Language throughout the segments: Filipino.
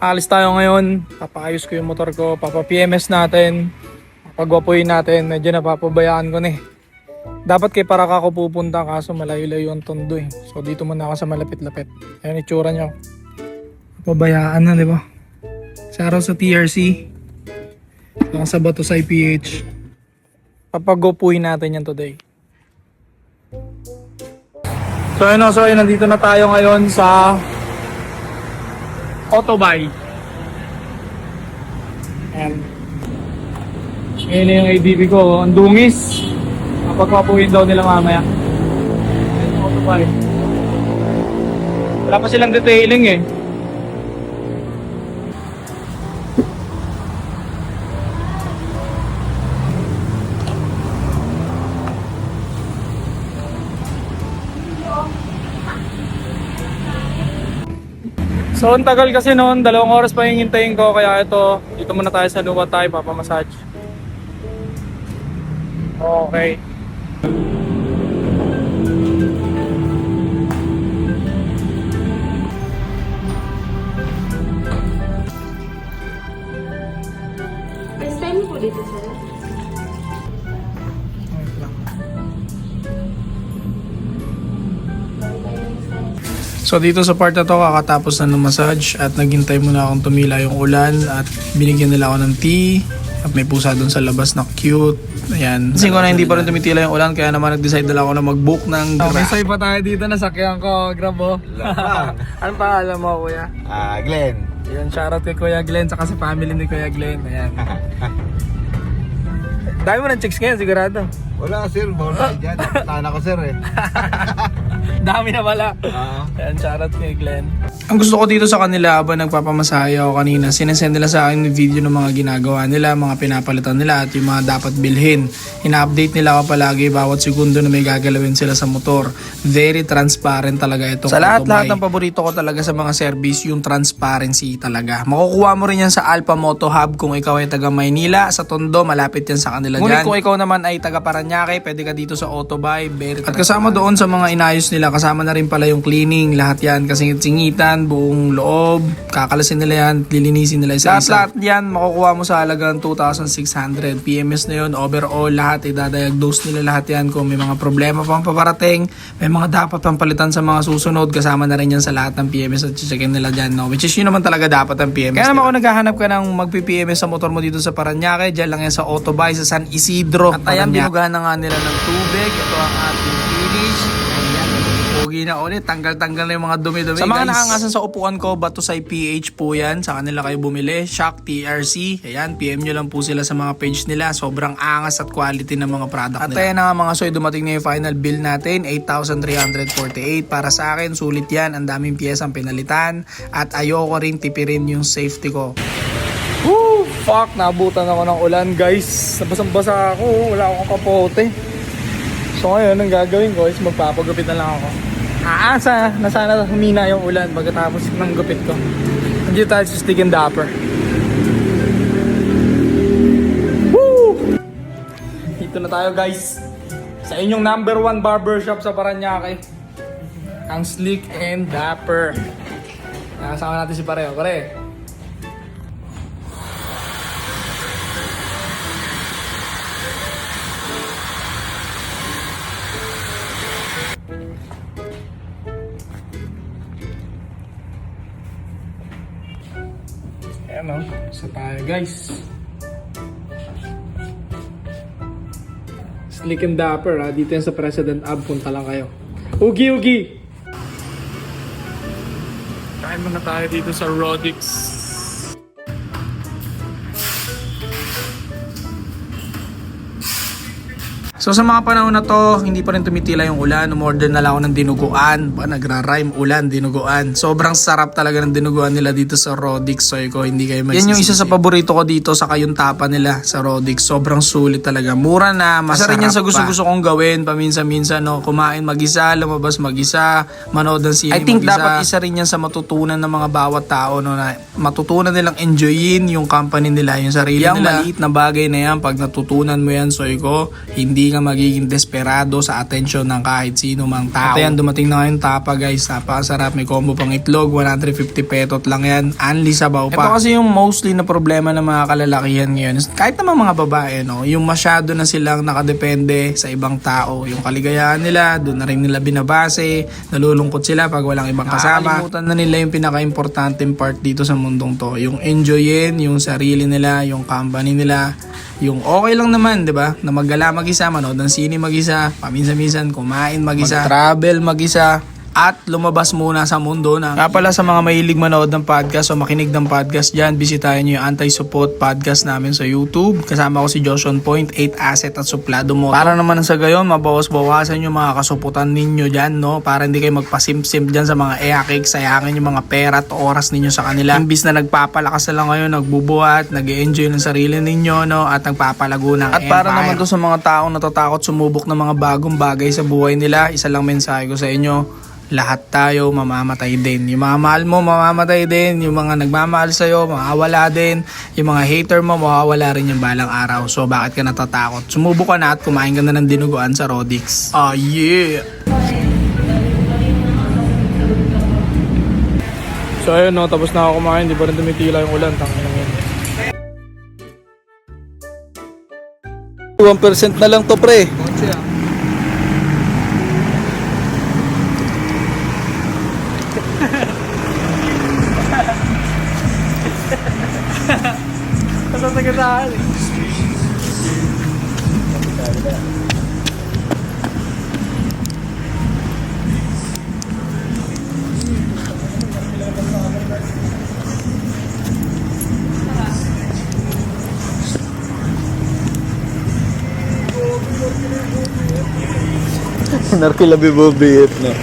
Alis tayo ngayon. Papaayos ko yung motor ko. Papa-PMS natin. Papagwapuin natin. Medyo napapabayaan ko na eh. Dapat kay Paracá ako pupunta kaso malayo-layo ang Tondo eh. So dito muna ako sa malapit-lapit. Ayan itsura nyo. Pabayaan na, di ba? Sa araw sa TRC. Sa Bato sa IPH. Papagwapuin natin yan today. So ayun, nandito na tayo ngayon sa Autobuy. Ayan. Ngayon na yung ADB ko. Ang dungis. Kapagpapuhin daw nila mamaya. Ayan yung Autobuy. Wala pa silang detailing eh. So ang tagal kasi noon, 2 oras pa yung hintayin ko, kaya ito, dito muna tayo sa luwa tayo, papamassage. Okay. First time po dito, sir? So dito sa part na to, kakatapos na ng massage at naghintay muna akong tumila yung ulan at binigyan nila ako ng tea at may pusa dun sa labas na cute. Ayan. Kasi ko na hindi pa rin tumitila yung ulan kaya naman nag-decide na ako na mag-book ng Grab. Okay, pa tayo dito, nasakyan ko, Grab mo. Anong pangalan mo, kuya? Glenn. Ayan, shoutout kay Kuya Glenn saka sa family ni Kuya Glenn. Ayan. Dami mo ng chicks ngayon, sigurado. Wala sir, bawala dyan. Sana ko sir eh. Dami na pala. Ayan, shoutout kay Glenn. Ang gusto ko dito sa kanila habang nagpapamasahe ako kanina, sinesend nila sa akin yung video ng mga ginagawa nila, mga pinapalitan nila at yung mga dapat bilhin. Ina-update nila ako palagi bawat segundo na may gagalawin sila sa motor. Very transparent talaga ito. Sa lahat ng paborito ko talaga sa mga service, yung transparency talaga. Makukuha mo rin yan sa Alpha Moto Hub kung ikaw ay taga Maynila, sa Tondo, malapit yan sa kanila dyan. Ngunit kung ikaw naman ay taga Paranaque, pwede ka dito sa Autobuy. At kasama doon sa mga inayos nila, kasama na rin pala yung cleaning, lahat yan, kasingit-singitan, buong loob, kakalasin nila yan, lilinisin nila isa-isa. Lahat yan, makukuha mo sa halagang 2,600. PMS na yun, overall, lahat, idadiagnose nila lahat yan. Kung may mga problema pang paparating, may mga dapat pang palitan sa mga susunod, kasama na rin yan sa lahat ng PMS at checkin nila dyan, no? Which is yun naman talaga dapat ang PMS. Kaya naman kung naghahanap ka ng magpi-PMS sa motor mo dito sa Paranaque, dyan lang yan sa Autobuy, sa San Isidro. At ayan, dinugahan na nga nila ng tubig. Ito ang ating finish. Pogi na ulit, tanggal-tanggal na yung mga dumi-dumi. Sa mga nakangasan sa upuan ko, Bato sa PH po yan. Sa kanila kayo bumili. Shock TRC. Ayan, PM nyo lang po sila sa mga page nila. Sobrang angas at quality ng mga product nila. At ayan na nga mga soy, dumating na yung final bill natin. 8,348. Para sa akin, sulit yan. Ang daming piyesang pinalitan. At ayoko rin tipirin yung safety ko. Woo! Fuck! Nabutan ako ng ulan, guys. Nabasang-basa ako. Wala akong kapote. So ngayon, ang gagawin ko is magpapagupit na lang ako. Aasa na sana humina yung ulan pagkatapos ng gupit ko. Nandito tayo sa Stick and Dapper. Woo! Dito na tayo, guys. Sa inyong #1 barbershop sa Paranaque. Ang Slick and Dapper. Nakasama natin si Pareo. Pare. Ayan o, isa tayo guys. Slick and Dapper ha, dito yan sa President Ab, punta lang kayo. Ugi! Kain muna tayo dito sa Rodix. So sa mga panahon na to, hindi pa rin tumitila yung ulan. Umorder na lang ako ng dinuguan. Nagra-rhyme ulan, dinuguan. Sobrang sarap talaga ng dinuguan nila dito sa Rodix. So ko hindi kayo magsisisi. Yan yung isa sa paborito ko dito sa kayuntapa nila sa Rodix. Sobrang sulit talaga. Mura na, masarap. Isa rin yan sa gusto-gusto kong gawin. Paminsan-minsan, no, kumain mag-isa, lumabas mag-isa, manood ng sine mag-isa. I think dapat isa rin yan sa matutunan ng mga bawat tao, no, na matutunan nilang enjoyin yung company nila, yung sarili nila. Yung maliit na bagay na yan, pag natutunan mo yan, so ko, hindi hindi ka magiging desperado sa atensyon ng kahit sino mang tao. At ayan, dumating na ngayon tapa guys, napakasarap, may combo pang itlog, 150 petot lang yan, only sabaw pa. Ito kasi yung mostly na problema ng mga kalalakihan ngayon, kahit naman mga babae, no, yung masyado na silang nakadepende sa ibang tao, yung kaligayahan nila, doon na rin nila binabase, nalulungkot sila pag walang ibang kasama. Nakakalimutan na nila yung pinaka-importanting part dito sa mundong to, yung enjoyin, yung sarili nila, yung company nila, yung okay lang naman, di ba? Na maggala mag-isa, manood ng sine mag-isa, paminsan-minsan kumain mag-isa, mag-travel mag-isa, at lumabas muna sa mundo na. Kaya pala sa mga mahilig manood ng podcast o makinig ng podcast dyan, bisitahin nyo yung Anti-Support podcast namin sa YouTube. Kasama ko si Joshon Point, 8 Asset at Suplado Moto. Para naman sa gayon, mabawas-bawasan yung mga kasuputan ninyo dyan, no? Para hindi kayo magpasimsim dyan sa mga eakik, sayangin yung mga pera at oras ninyo sa kanila. Imbis na nagpapalakas na lang ngayon, nagbubuhat, nag-enjoy ng sarili ninyo, no? At nagpapalago ng empire. At para naman to sa mga taong natatakot sumubok ng mga bagong bagay sa buhay nila, isa lang mensahe ko sa inyo: lahat tayo mamamatay din. Yung mga mahal mo mamamatay din, yung mga nagmamahal sa'yo mawawala din, yung mga hater mo mawawala rin yung balang araw. So bakit ka natatakot? Sumubok ka na at kumain ka na ng dinuguan sa Rodix. Oh yeah! So ayun, no, tapos na ako kumain, di pa rin tumitila yung ulan. Tangin lang yun. 1% na lang to, pre. Kasasagatan. Narkilabi bubiyet na.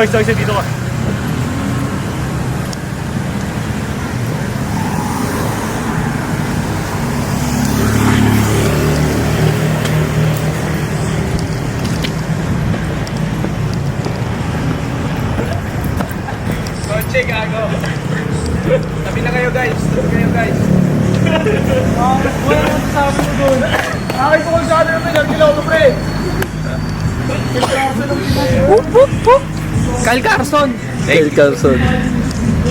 Sorry, dito ka. Kotse, gago. Tabi na kayo guys. Wala naman sabi mo doon. Nakakita ko sa atin naman, nagkilaw ko pre. Kyle Carson. Kel Carson.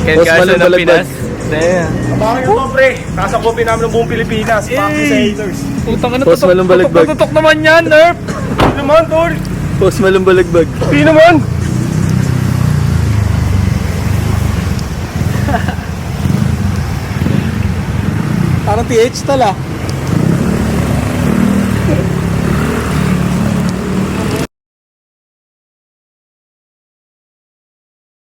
Ken Boss Carson Malong ng Balagbag. Pinas. Bakit ito pre? Kasakopin namin ng buong Pilipinas. Fuck you sa haters. Putang ina, Boss Malong Balagbag. tutok naman yan, Nerf. Hindi naman, tol. Boss Malong Balagbag. Hindi naman. Parang TH tala.